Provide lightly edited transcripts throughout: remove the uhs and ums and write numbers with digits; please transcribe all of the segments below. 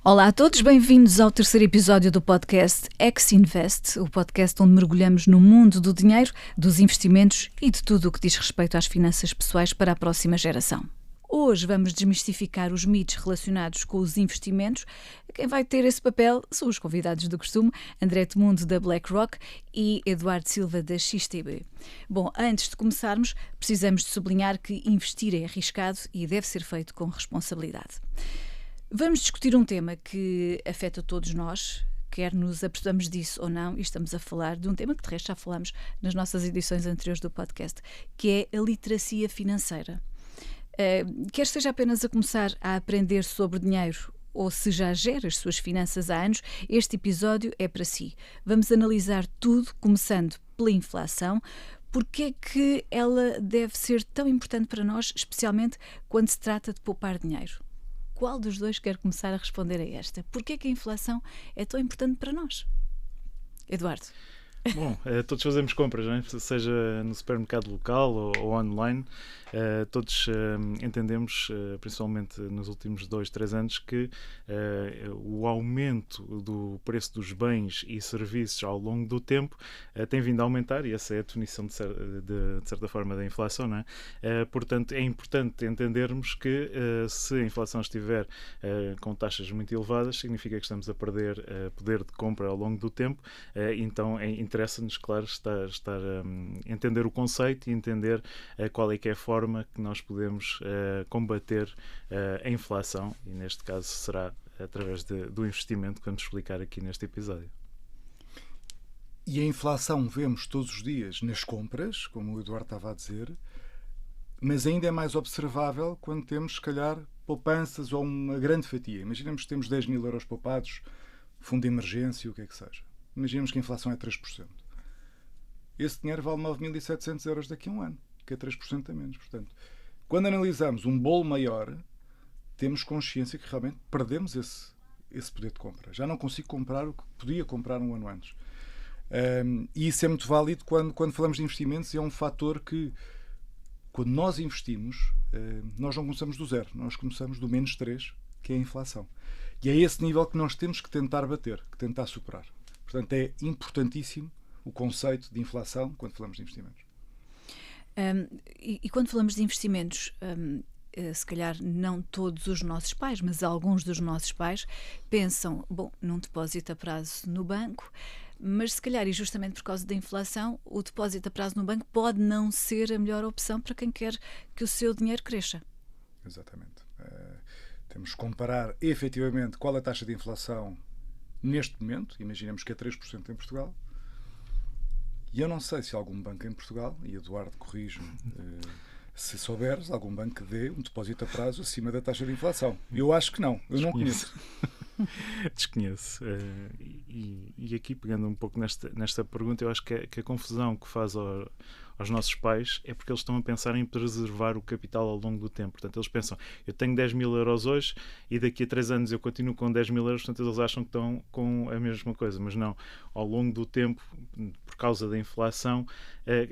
Olá a todos, bem-vindos ao terceiro episódio do podcast Ex-Invest, o podcast onde mergulhamos no mundo do dinheiro, dos investimentos e de tudo o que diz respeito às finanças pessoais para a próxima geração. Hoje vamos desmistificar os mitos relacionados com os investimentos. Quem vai ter esse papel são os convidados do costume, André Edmundo da BlackRock e Eduardo Silva da XTB. Bom, antes de começarmos, precisamos de sublinhar que investir é arriscado e deve ser feito com responsabilidade. Vamos discutir um tema que afeta todos nós, quer nos apercebamos disso ou não, e estamos a falar de um tema que de resto já falámos nas nossas edições anteriores do podcast, que é a literacia financeira. Quer seja apenas a começar a aprender sobre dinheiro ou se já gera as suas finanças há anos, este episódio é para si. Vamos analisar tudo, começando pela inflação. Porque é que ela deve ser tão importante para nós, especialmente quando se trata de poupar dinheiro? Qual dos dois quer começar a responder a esta? Porquê é que a inflação é tão importante para nós? Eduardo. Bom, todos fazemos compras, não é? Seja no supermercado local ou online. Todos entendemos, principalmente nos últimos 2-3 anos, que o aumento do preço dos bens e serviços ao longo do tempo tem vindo a aumentar, e essa é a definição de certa forma da inflação, não é? Portanto, é importante entendermos que se a inflação estiver com taxas muito elevadas, significa que estamos a perder poder de compra ao longo do tempo, então interessa-nos, claro, estar a entender o conceito e entender qual é que é a forma que nós podemos combater a inflação, e neste caso será através do investimento que vamos explicar aqui neste episódio. E a inflação vemos todos os dias nas compras, como o Eduardo estava a dizer, mas ainda é mais observável quando temos, se calhar, poupanças ou uma grande fatia. Imaginemos que temos 10 mil euros poupados, fundo de emergência, o que é que seja. Imaginemos que a inflação é 3%. Esse dinheiro vale 9.700 euros daqui a um ano, que é 3% a menos. Portanto, quando analisamos um bolo maior, temos consciência que realmente perdemos esse poder de compra. Já não consigo comprar o que podia comprar um ano antes. E isso é muito válido quando falamos de investimentos, e é um fator que, quando nós investimos, nós não começamos do zero, nós começamos do menos 3, que é a inflação. E é esse nível que nós temos que tentar bater, que tentar superar. Portanto, é importantíssimo o conceito de inflação quando falamos de investimentos. E quando falamos de investimentos, se calhar não todos os nossos pais, mas alguns dos nossos pais pensam, num depósito a prazo no banco, mas se calhar, e justamente por causa da inflação, o depósito a prazo no banco pode não ser a melhor opção para quem quer que o seu dinheiro cresça. Exatamente. Temos que comparar efetivamente qual é a taxa de inflação neste momento. Imaginemos que é 3% em Portugal. E eu não sei se algum banco em Portugal, e Eduardo corrige-me se souberes, algum banco que dê um depósito a prazo acima da taxa de inflação. Eu acho que não. Eu não conheço. Desconheço. E aqui, pegando um pouco nesta pergunta, eu acho que a confusão que faz aos nossos pais é porque eles estão a pensar em preservar o capital ao longo do tempo. Portanto, eles pensam, eu tenho 10 mil euros hoje e daqui a 3 anos eu continuo com 10 mil euros, portanto eles acham que estão com a mesma coisa, mas não. Ao longo do tempo, por causa da inflação,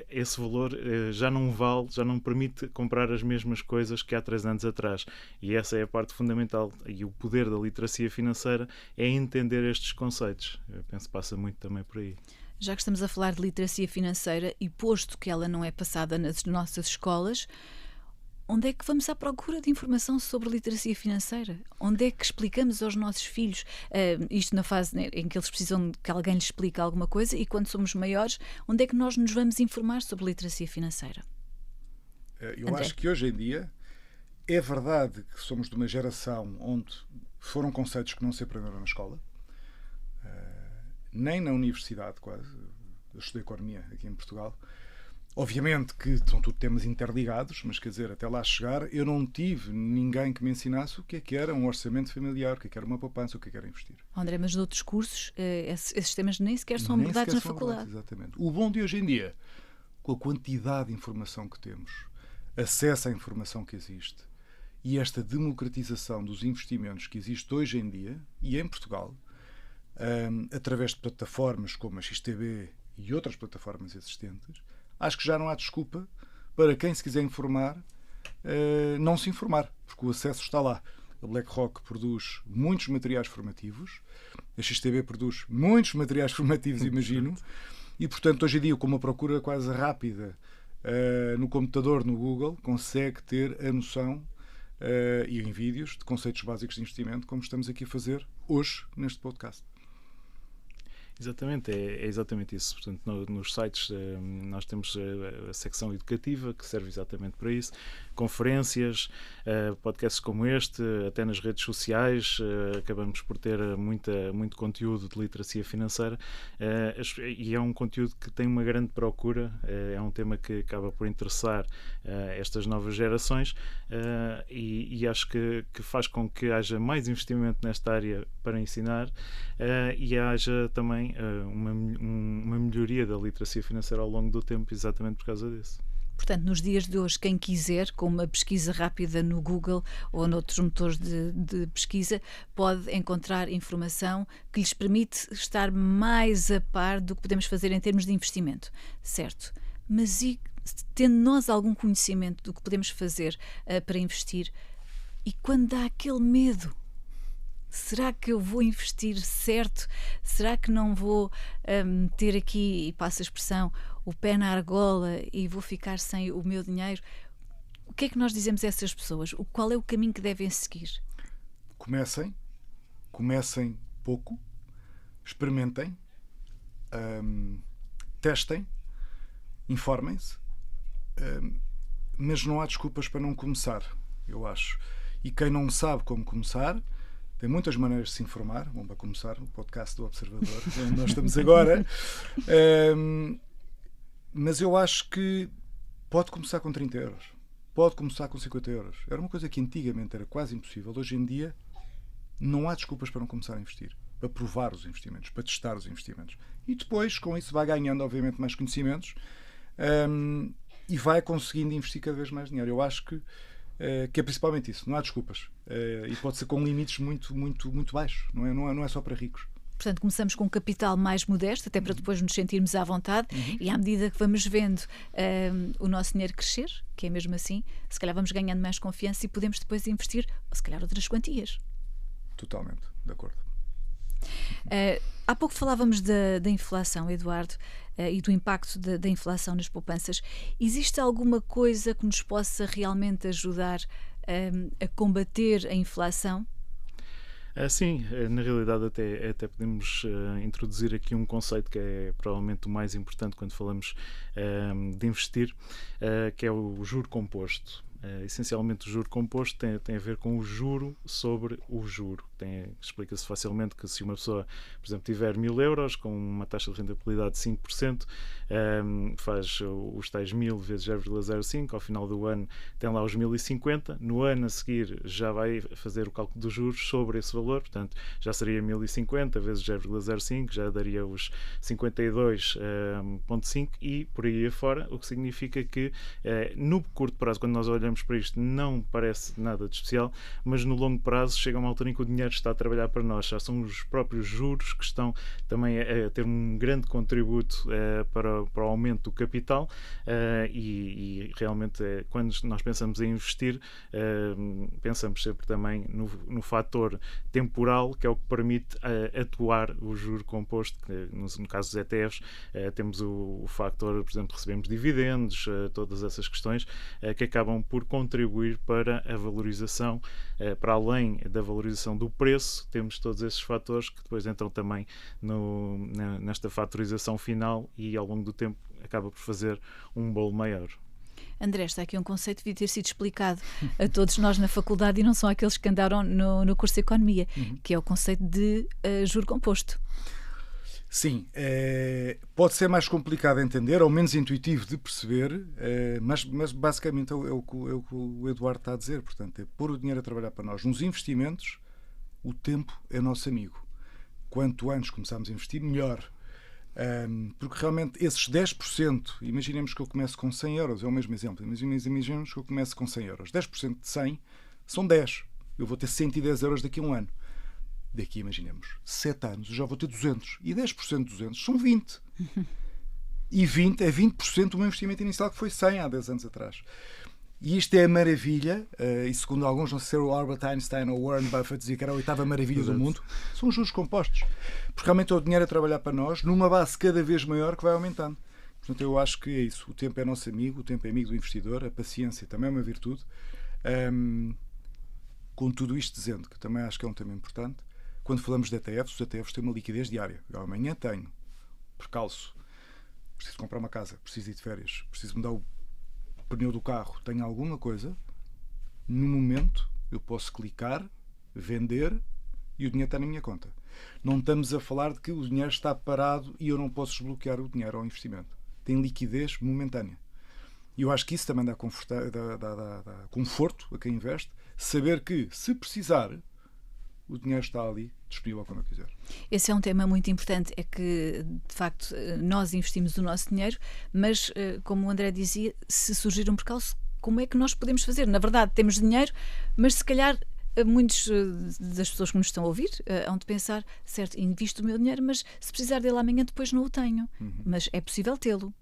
esse valor já não vale, já não permite comprar as mesmas coisas que há 3 anos atrás. E essa é a parte fundamental. E o poder da literacia financeira é entender estes conceitos. Eu penso que passa muito também por aí. Já que estamos a falar de literacia financeira e posto que ela não é passada nas nossas escolas, onde é que vamos à procura de informação sobre literacia financeira? Onde é que explicamos aos nossos filhos, isto na fase em que eles precisam que alguém lhes explique alguma coisa, e quando somos maiores, onde é que nós nos vamos informar sobre literacia financeira? Eu André? Acho que hoje em dia é verdade que somos de uma geração onde foram conceitos que não se aprenderam na escola, nem na universidade quase. Eu estudei economia aqui em Portugal. Obviamente que são tudo temas interligados, mas quer dizer, até lá chegar, eu não tive ninguém que me ensinasse o que é que era um orçamento familiar, o que é que era uma poupança, o que é que era investir. André, mas noutros cursos, esses temas nem sequer são abordados na faculdade. Exatamente. O bom de hoje em dia, com a quantidade de informação que temos, acesso à informação que existe, e esta democratização dos investimentos que existe hoje em dia, e em Portugal, através de plataformas como a XTB e outras plataformas existentes, acho que já não há desculpa para quem se quiser informar não se informar, porque o acesso está lá. A BlackRock produz muitos materiais formativos, a XTB produz muitos materiais formativos, imagino, e, portanto, hoje em dia, com uma procura quase rápida no computador, no Google, consegue ter a noção, e em vídeos, de conceitos básicos de investimento, como estamos aqui a fazer hoje neste podcast. Exatamente, é exatamente isso. Portanto, nos sites nós temos a secção educativa, que serve exatamente para isso, conferências, podcasts como este, até nas redes sociais, acabamos por ter muito conteúdo de literacia financeira, e é um conteúdo que tem uma grande procura, é um tema que acaba por interessar estas novas gerações, e acho que faz com que haja mais investimento nesta área para ensinar, e haja também uma melhoria da literacia financeira ao longo do tempo, exatamente por causa disso. Portanto, nos dias de hoje, quem quiser, com uma pesquisa rápida no Google ou noutros motores de pesquisa, pode encontrar informação que lhes permite estar mais a par do que podemos fazer em termos de investimento, certo? Mas e tendo nós algum conhecimento do que podemos fazer para investir, e quando dá aquele medo? Será que eu vou investir certo? Será que não vou ter aqui, e passo a expressão, o pé na argola e vou ficar sem o meu dinheiro? O que é que nós dizemos a essas pessoas? Qual é o caminho que devem seguir? Comecem pouco, experimentem, testem, informem-se, mas não há desculpas para não começar, eu acho. E quem não sabe como começar, tem muitas maneiras de se informar. Bom, para começar, o podcast do Observador, onde nós estamos agora. Mas eu acho que pode começar com 30 euros. Pode começar com 50 euros. Era uma coisa que antigamente era quase impossível. Hoje em dia não há desculpas para não começar a investir. Para provar os investimentos, para testar os investimentos. E depois, com isso, vai ganhando, obviamente, mais conhecimentos e vai conseguindo investir cada vez mais dinheiro. Eu acho que é principalmente isso, não há desculpas, e pode ser com limites muito, muito, muito baixos, não é só para ricos. Portanto, começamos com um capital mais modesto, até para depois nos sentirmos à vontade, e à medida que vamos vendo o nosso dinheiro crescer, que é mesmo assim, se calhar vamos ganhando mais confiança e podemos depois investir, ou se calhar outras quantias. Totalmente, de acordo. Há pouco falávamos da inflação, Eduardo, e do impacto da inflação nas poupanças. Existe alguma coisa que nos possa realmente ajudar a combater a inflação? Sim, na realidade até podemos introduzir aqui um conceito que é provavelmente o mais importante quando falamos de investir, que é o juro composto. Essencialmente o juro composto tem a ver com o juro sobre o juro. Explica-se facilmente que se uma pessoa, por exemplo, tiver 1.000 euros com uma taxa de rentabilidade de 5%, faz os tais 1.000 vezes 0,05, ao final do ano tem lá os 1.050, no ano a seguir já vai fazer o cálculo dos juros sobre esse valor, portanto já seria 1.050 vezes 0,05, já daria os 52,5 e por aí afora, o que significa que no curto prazo, quando nós olhamos para isto, não parece nada de especial, mas no longo prazo chega uma altura em que o dinheiro está a trabalhar para nós, já são os próprios juros que estão também a ter um grande contributo para o aumento do capital, e realmente quando nós pensamos em investir, pensamos sempre também no fator temporal, que é o que permite atuar o juro composto, que no caso dos ETFs temos o fator, por exemplo, recebemos dividendos, todas essas questões que acabam por contribuir para a valorização, para além da valorização do preço, temos todos esses fatores que depois entram também nesta fatorização final e ao longo do tempo acaba por fazer um bolo maior. André, está aqui um conceito que devia ter sido explicado a todos nós na faculdade e não são aqueles que andaram no curso de Economia, que é o conceito de juro composto. Sim, pode ser mais complicado de entender ou menos intuitivo de perceber, mas basicamente é o que o Eduardo está a dizer. Portanto, é pôr o dinheiro a trabalhar para nós. Nos investimentos, o tempo é nosso amigo. Quanto antes começarmos a investir, melhor. Porque realmente esses 10%, imaginemos que eu começo com 100 euros, é o mesmo exemplo, imaginemos que eu começo com 100 euros. 10% de 100 são 10. Eu vou ter 110 euros daqui a um ano. Daqui, imaginemos, 7 anos, eu já vou ter 200. E 10% de 200 são 20. E 20 é 20% do meu investimento inicial, que foi 100 há 10 anos atrás. E isto é a maravilha, e segundo alguns, não sei se era o Albert Einstein ou Warren Buffett, dizia que era a oitava maravilha do mundo, são os juros compostos. Porque realmente é o dinheiro a trabalhar para nós, numa base cada vez maior que vai aumentando. Portanto, eu acho que é isso. O tempo é nosso amigo, o tempo é amigo do investidor, a paciência também é uma virtude. Com tudo isto dizendo, que também acho que é um tema importante, quando falamos de ETFs, os ETFs têm uma liquidez diária. Eu amanhã tenho percalço, preciso comprar uma casa, preciso ir de férias, preciso mudar o pneu do carro, tenho alguma coisa, no momento eu posso clicar, vender e o dinheiro está na minha conta. Não estamos a falar de que o dinheiro está parado e eu não posso desbloquear o dinheiro ao investimento. Tem liquidez momentânea. E eu acho que isso também dá conforto a quem investe, saber que, se precisar, o dinheiro está ali, disponível quando eu quiser. Esse é um tema muito importante, é que, de facto, nós investimos o nosso dinheiro, mas, como o André dizia, se surgir um percalço, como é que nós podemos fazer? Na verdade, temos dinheiro, mas se calhar muitos das pessoas que nos estão a ouvir hão de pensar, certo, invisto o meu dinheiro, mas se precisar dele amanhã, depois não o tenho. Mas é possível tê-lo.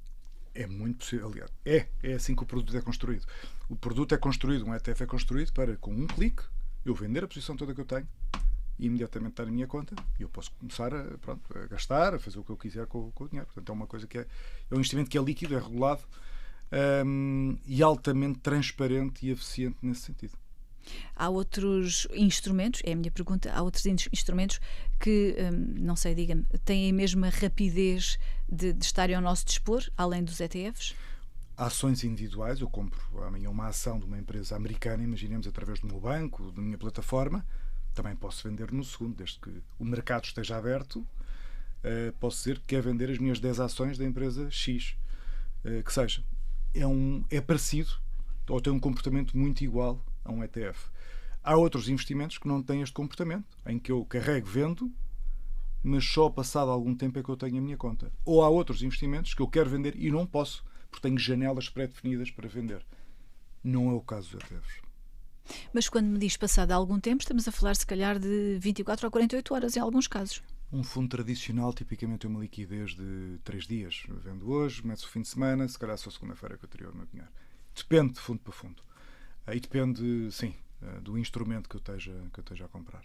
É muito possível, aliás. É assim que o produto é construído. O produto é construído, um ETF é construído para, com um clique, eu vender a posição toda que eu tenho e imediatamente estar na minha conta e eu posso começar a gastar, a fazer o que eu quiser com o dinheiro. Portanto, é uma coisa que é um investimento que é líquido, é regulado e altamente transparente e eficiente nesse sentido. Há outros instrumentos, é a minha pergunta, há outros instrumentos que, não sei, diga-me, têm a mesma rapidez de estarem ao nosso dispor, além dos ETFs? Ações individuais, eu compro amanhã uma ação de uma empresa americana, imaginemos através do meu banco, da minha plataforma, também posso vender no segundo, desde que o mercado esteja aberto, posso dizer que quer vender as minhas 10 ações da empresa X, que seja. É parecido, ou tem um comportamento muito igual a um ETF. Há outros investimentos que não têm este comportamento, em que eu carrego, vendo, mas só passado algum tempo é que eu tenho a minha conta. Ou há outros investimentos que eu quero vender e não posso, porque tenho janelas pré-definidas para vender. Não é o caso dos ETFs. Mas quando me diz passado algum tempo, estamos a falar se calhar de 24 a 48 horas em alguns casos. Um fundo tradicional tipicamente tem uma liquidez de 3 dias. Eu vendo hoje, começo o fim de semana, se calhar só segunda-feira que eu teria o meu dinheiro. Depende de fundo para fundo. Aí depende, sim, do instrumento que eu esteja a comprar.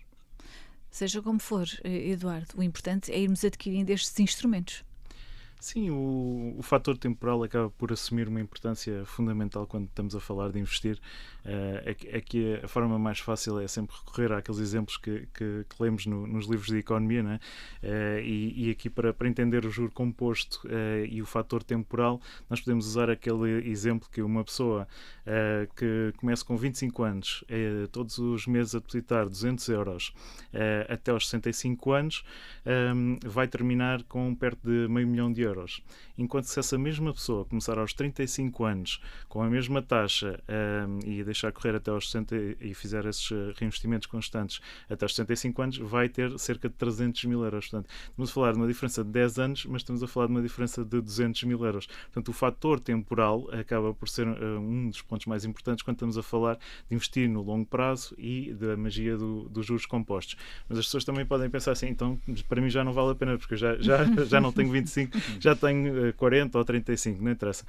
Seja como for, Eduardo, o importante é irmos adquirindo estes instrumentos. Sim, o fator temporal acaba por assumir uma importância fundamental quando estamos a falar de investir. É que a forma mais fácil é sempre recorrer àqueles exemplos que lemos nos livros de economia, né? E aqui para entender o juro composto e o fator temporal, nós podemos usar aquele exemplo que uma pessoa que começa com 25 anos, todos os meses a depositar 200 euros até aos 65 anos, vai terminar com perto de meio milhão de euros. Enquanto se essa mesma pessoa começar aos 35 anos com a mesma taxa e deixar correr até aos 60 e fizer esses reinvestimentos constantes até aos 65 anos, vai ter cerca de 300 mil euros. Portanto, estamos a falar de uma diferença de 10 anos, mas estamos a falar de uma diferença de 200 mil euros. Portanto, o fator temporal acaba por ser um dos pontos mais importantes quando estamos a falar de investir no longo prazo e da magia dos juros compostos. Mas as pessoas também podem pensar assim, então para mim já não vale a pena, porque eu já não tenho 25, já tenho 40 ou 35, não interessa.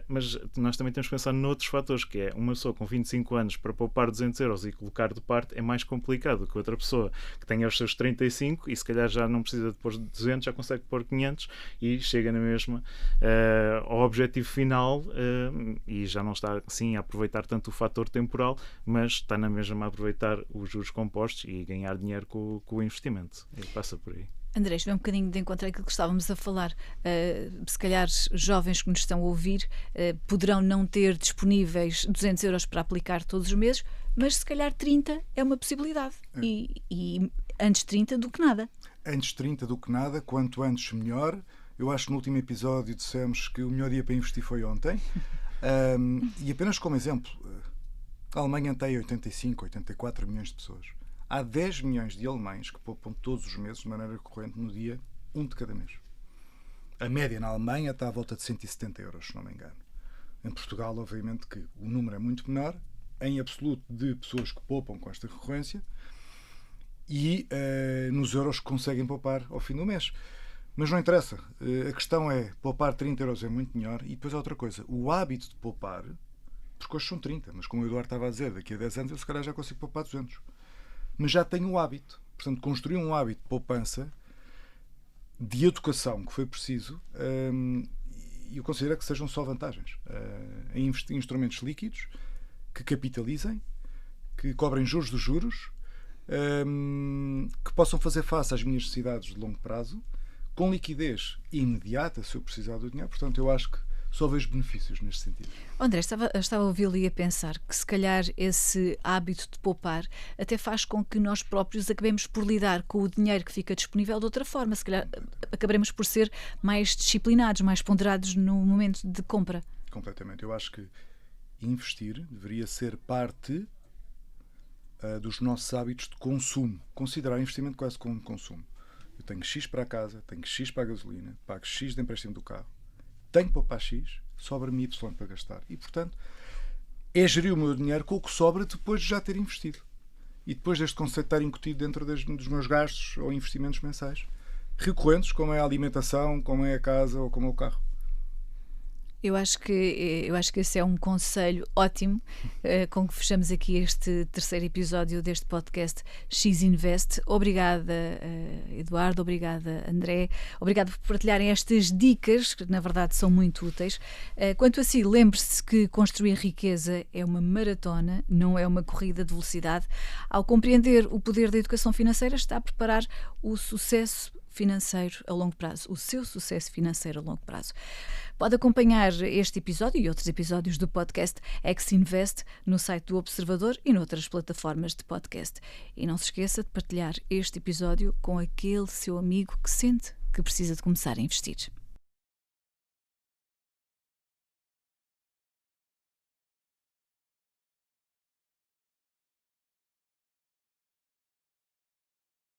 Mas nós também temos que pensar noutros fatores, que é uma pessoa com 25 anos para poupar 200 euros e colocar de parte é mais complicado que outra pessoa que tenha os seus 35 e se calhar já não precisa de pôr 200, já consegue pôr 500 e chega na mesma ao objetivo final e já não está assim a aproveitar tanto o fator temporal, mas está na mesma a aproveitar os juros compostos e ganhar dinheiro com o investimento. E passa por aí. André, vem um bocadinho de encontro àquilo que estávamos a falar. Se calhar jovens que nos estão a ouvir poderão não ter disponíveis 200 euros para aplicar todos os meses, mas se calhar 30 é uma possibilidade. E antes 30 do que nada. Antes 30 do que nada, quanto antes melhor. Eu acho que no último episódio dissemos que o melhor dia para investir foi ontem. E apenas como exemplo, a Alemanha tem 85, 84 milhões de pessoas. Há 10 milhões de alemães que poupam todos os meses de maneira recorrente no dia 1 de cada mês. A média na Alemanha está à volta de 170 euros, se não me engano. Em Portugal, obviamente, que o número é muito menor, em absoluto, de pessoas que poupam com esta recorrência e nos euros que conseguem poupar ao fim do mês. Mas não interessa. A questão é, poupar 30 euros é muito melhor e depois há outra coisa. O hábito de poupar, porque hoje são 30, mas como o Eduardo estava a dizer, daqui a 10 anos eu se calhar já consigo poupar 200. Mas já tenho o hábito. Portanto, construir um hábito de poupança, de educação que foi preciso, e eu considero que sejam só vantagens. Em investir em instrumentos líquidos, que capitalizem, que cobrem juros dos juros, que possam fazer face às minhas necessidades de longo prazo, com liquidez imediata, se eu precisar do dinheiro. Portanto, eu acho que só vejo benefícios neste sentido. André, estava a ouvi-lo e a pensar que se calhar esse hábito de poupar até faz com que nós próprios acabemos por lidar com o dinheiro que fica disponível de outra forma. Se calhar acabaremos por ser mais disciplinados, mais ponderados no momento de compra. Completamente. Eu acho que investir deveria ser parte dos nossos hábitos de consumo. Considerar investimento quase como consumo. Eu tenho X para a casa, tenho X para a gasolina, pago X de empréstimo do carro, tenho que poupar X, sobra-me Y para gastar. E, portanto, é gerir o meu dinheiro com o que sobra depois de já ter investido. E depois deste conceito estar incutido dentro dos meus gastos ou investimentos mensais, recorrentes, como é a alimentação, como é a casa ou como é o carro. Eu acho que esse é um conselho ótimo com que fechamos aqui este terceiro episódio deste podcast X Invest. Obrigada, Eduardo, obrigada, André. Obrigada por partilharem estas dicas, que na verdade são muito úteis. Quanto a si, lembre-se que construir riqueza é uma maratona, não é uma corrida de velocidade. Ao compreender o poder da educação financeira, está a preparar o sucesso financeiro a longo prazo, o seu sucesso financeiro a longo prazo. Pode acompanhar este episódio e outros episódios do podcast X-Invest no site do Observador e noutras plataformas de podcast. E não se esqueça de partilhar este episódio com aquele seu amigo que sente que precisa de começar a investir.